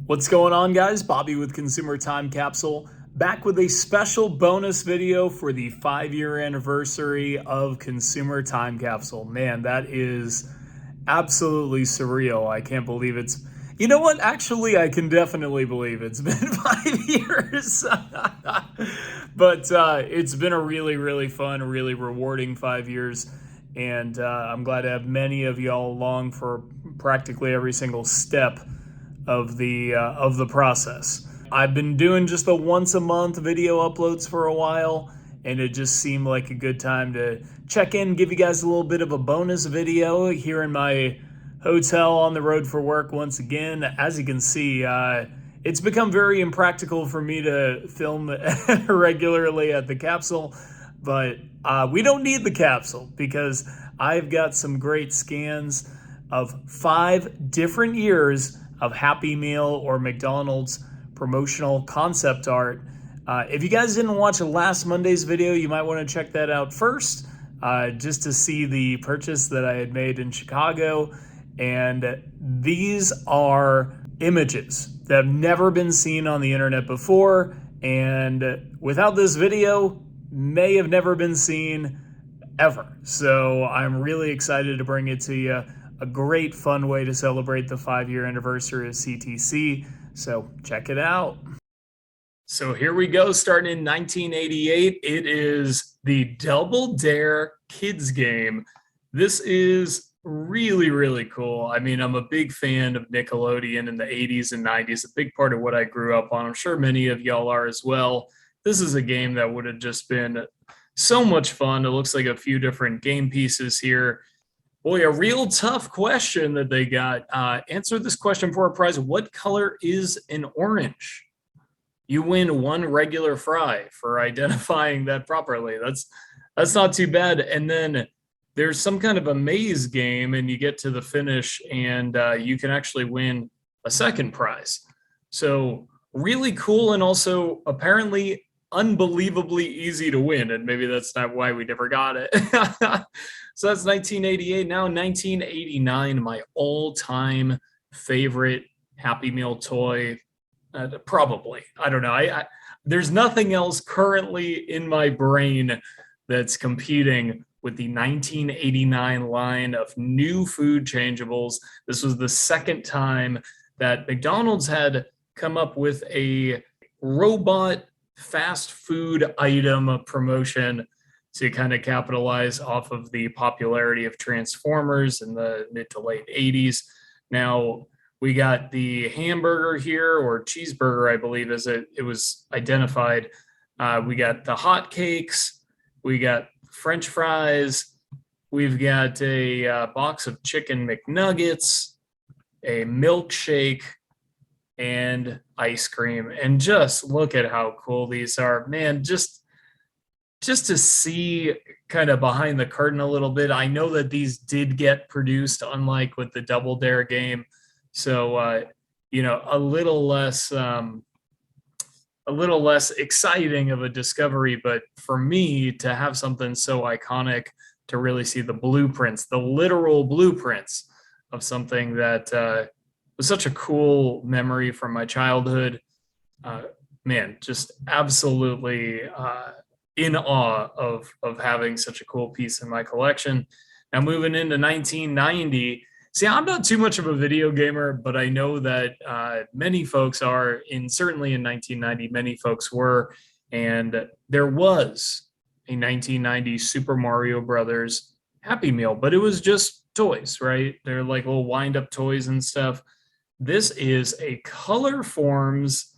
What's going on, guys? Bobby with Consumer Time Capsule, back with a special bonus video for the 5-year anniversary of Consumer Time Capsule. Man, that is absolutely surreal. I can't believe it's... You know what? Actually, I can definitely believe it's been 5 years. But it's been a really fun, really rewarding 5 years. And I'm glad to have many of y'all along for practically every single step of the process. I've been doing just the once a month video uploads for a while, and it just seemed like a good time to check in, give you guys a little bit of a bonus video here in my hotel on the road for work once again. As you can see, it's become very impractical for me to film regularly at the capsule, but we don't need the capsule because I've got some great scans of 5 different years of Happy Meal or McDonald's promotional concept art. If you guys didn't watch last Monday's video, you might want to check that out first, just to see the purchase that I had made in Chicago. And these are images that have never been seen on the internet before, and without this video, may have never been seen ever. So I'm really excited to bring it to you. A great fun way to celebrate the 5-year anniversary of CTC. So check it out. So here we go, starting in 1988. It is the Double Dare Kids game. This is really cool. I mean, I'm a big fan of Nickelodeon in the 80s and 90s, a big part of what I grew up on. I'm sure many of y'all are as well. This is a game that would have just been so much fun. It looks like a few different game pieces here. Boy, a real tough question that they got. Answer this question for a prize. What color is an orange? You win 1 regular fry for identifying that properly. That's not too bad. And then there's some kind of a maze game, and you get to the finish, and you can actually win a second prize. So really cool, and also apparently unbelievably easy to win, and maybe that's not why we never got it. So that's 1988. Now 1989, my all-time favorite Happy Meal toy, probably. I don't know. There's nothing else currently in my brain that's competing with the 1989 line of new food changeables. This was the second time that McDonald's had come up with a robot fast food item promotion to kind of capitalize off of the popularity of Transformers in the mid to late 80s. Now, we got the hamburger here, or cheeseburger, I believe, as it was identified. We got the hot cakes. We got French fries. We've got a box of chicken McNuggets, a milkshake, and ice cream. And just look at how cool these are. Man, just to see kind of behind the curtain a little bit. I know that these did get produced, unlike with the Double Dare game. So, a little less exciting of a discovery. But for me to have something so iconic, to really see the blueprints, the literal blueprints of something that was such a cool memory from my childhood, man, just absolutely in awe of having such a cool piece in my collection. Now moving into 1990, see, I'm not too much of a video gamer, but I know that many folks are, certainly in 1990, many folks were, and there was a 1990 Super Mario Brothers Happy Meal, but it was just toys, right? They're like little wind-up toys and stuff. This is a Color Forms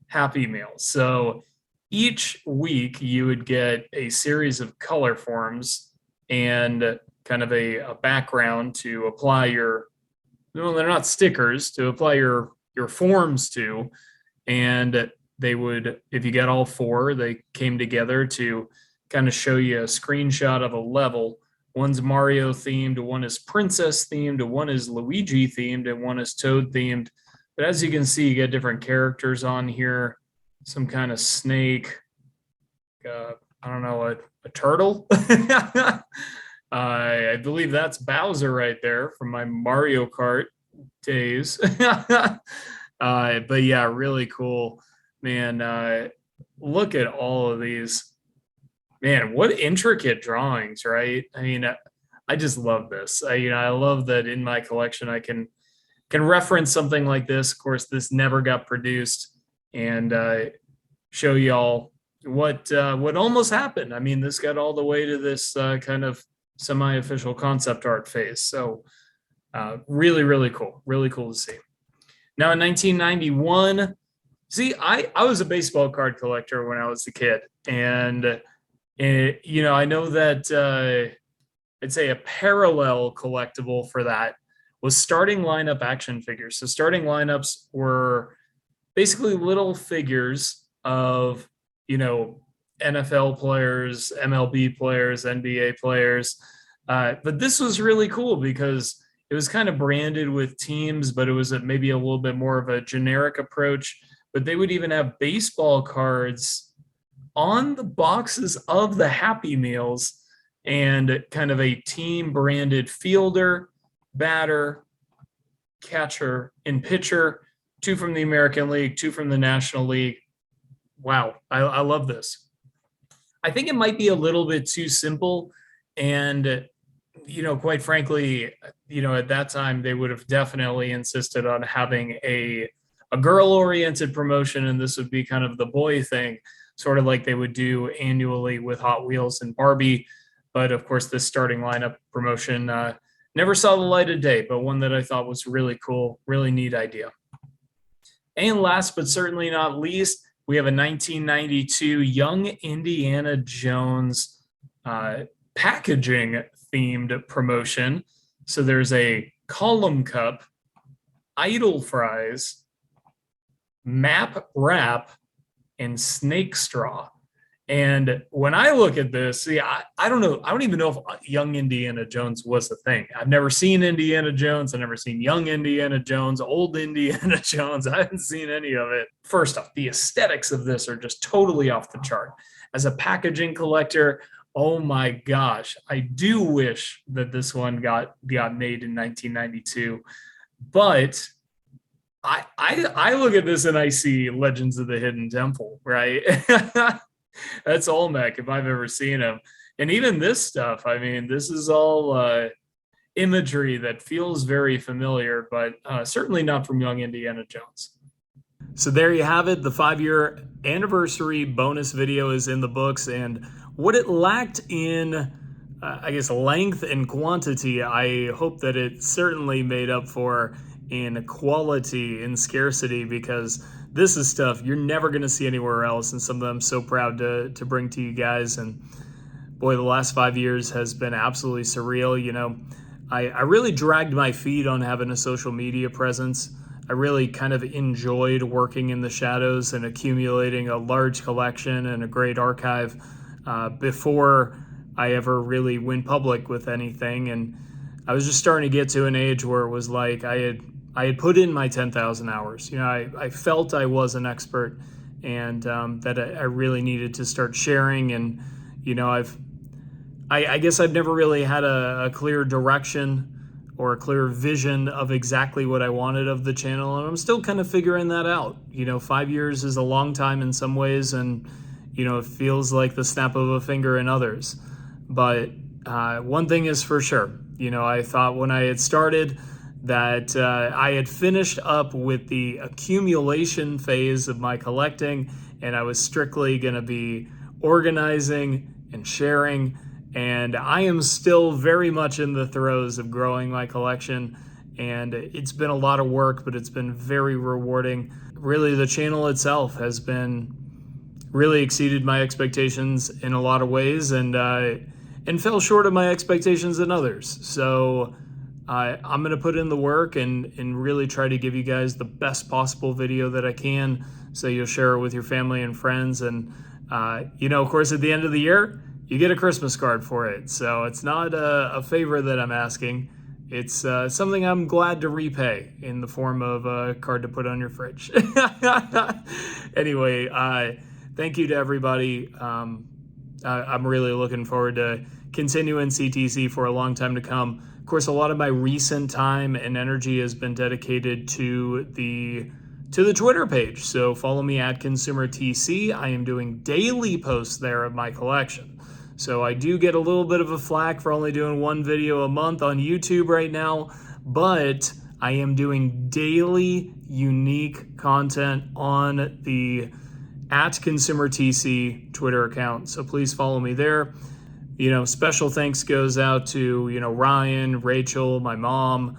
Happy Meal. So each week you would get a series of color forms and kind of a background to apply your, well, they're not stickers, to apply your forms to. And they would, if you got all 4, they came together to kind of show you a screenshot of a level. One's Mario themed, one is Princess themed, one is Luigi themed, and one is Toad themed. But as you can see, you get different characters on here. Some kind of snake, I don't know, a turtle. I believe that's Bowser right there from my Mario Kart days. But yeah, really cool, man. Look at all of these, man. What intricate drawings, right? I mean, I just love this. I love that in my collection I can reference something like this. Of course, this never got produced, and show y'all what almost happened. I mean, this got all the way to this kind of semi-official concept art phase. So really, really cool to see. Now in 1991, see, I was a baseball card collector when I was a kid, and I know that I'd say a parallel collectible for that was starting lineup action figures. So starting lineups were basically little figures of, NFL players, MLB players, NBA players. But this was really cool because it was kind of branded with teams, but it was maybe a little bit more of a generic approach. But they would even have baseball cards on the boxes of the Happy Meals and kind of a team branded fielder, batter, catcher, and pitcher, 2 from the American League, 2 from the National League. Wow, I love this. I think it might be a little bit too simple. And, quite frankly, at that time, they would have definitely insisted on having a girl oriented promotion. And this would be kind of the boy thing, sort of like they would do annually with Hot Wheels and Barbie. But of course, this starting lineup promotion never saw the light of day, but one that I thought was really cool, really neat idea. And last but certainly not least, we have a 1992 Young Indiana Jones packaging themed promotion. So there's a column cup, idle fries, map wrap, and snake straw. And when I look at this, see, I don't know. I don't even know if Young Indiana Jones was a thing. I've never seen Indiana Jones. I've never seen Young Indiana Jones, Old Indiana Jones. I haven't seen any of it. First off, the aesthetics of this are just totally off the chart. As a packaging collector, oh my gosh, I do wish that this one got made in 1992. But I look at this and I see Legends of the Hidden Temple, right? That's Olmec if I've ever seen him. And even this stuff, I mean, this is all imagery that feels very familiar, but certainly not from Young Indiana Jones. So there you have it. The 5-year anniversary bonus video is in the books, and what it lacked in, I guess, length and quantity, I hope that it certainly made up for in quality and scarcity, because this is stuff you're never going to see anywhere else, and some of them I'm so proud to bring to you guys. And boy, the last 5 years has been absolutely surreal. I really dragged my feet on having a social media presence. I really kind of enjoyed working in the shadows and accumulating a large collection and a great archive before I ever really went public with anything. And I was just starting to get to an age where it was like I had put in my 10,000 hours. I felt I was an expert, and that I really needed to start sharing. And I guess I've never really had a clear direction or a clear vision of exactly what I wanted of the channel, and I'm still kind of figuring that out. 5 years is a long time in some ways, and it feels like the snap of a finger in others. But one thing is for sure, I thought when I had started that I had finished up with the accumulation phase of my collecting, and I was strictly going to be organizing and sharing. And I am still very much in the throes of growing my collection, and it's been a lot of work, but it's been very rewarding. Really, the channel itself has been really exceeded my expectations in a lot of ways, and fell short of my expectations in others. So I'm going to put in the work and really try to give you guys the best possible video that I can, so you'll share it with your family and friends. And, of course, at the end of the year, you get a Christmas card for it. So it's not a favor that I'm asking. It's something I'm glad to repay in the form of a card to put on your fridge. Anyway, thank you to everybody. I'm really looking forward to continuing CTC for a long time to come. Of course, a lot of my recent time and energy has been dedicated to the to the Twitter page. So follow me at ConsumerTC. I am doing daily posts there of my collection. So I do get a little bit of a flack for only doing one video a month on YouTube right now, but I am doing daily unique content on the at ConsumerTC Twitter account. So please follow me there. Special thanks goes out to, Ryan, Rachel, my mom,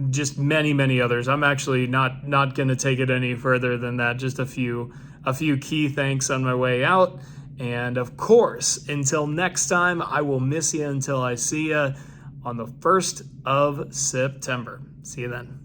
just many, many others. I'm actually not going to take it any further than that. Just a few key thanks on my way out. And of course, until next time, I will miss you until I see you on the 1st of September. See you then.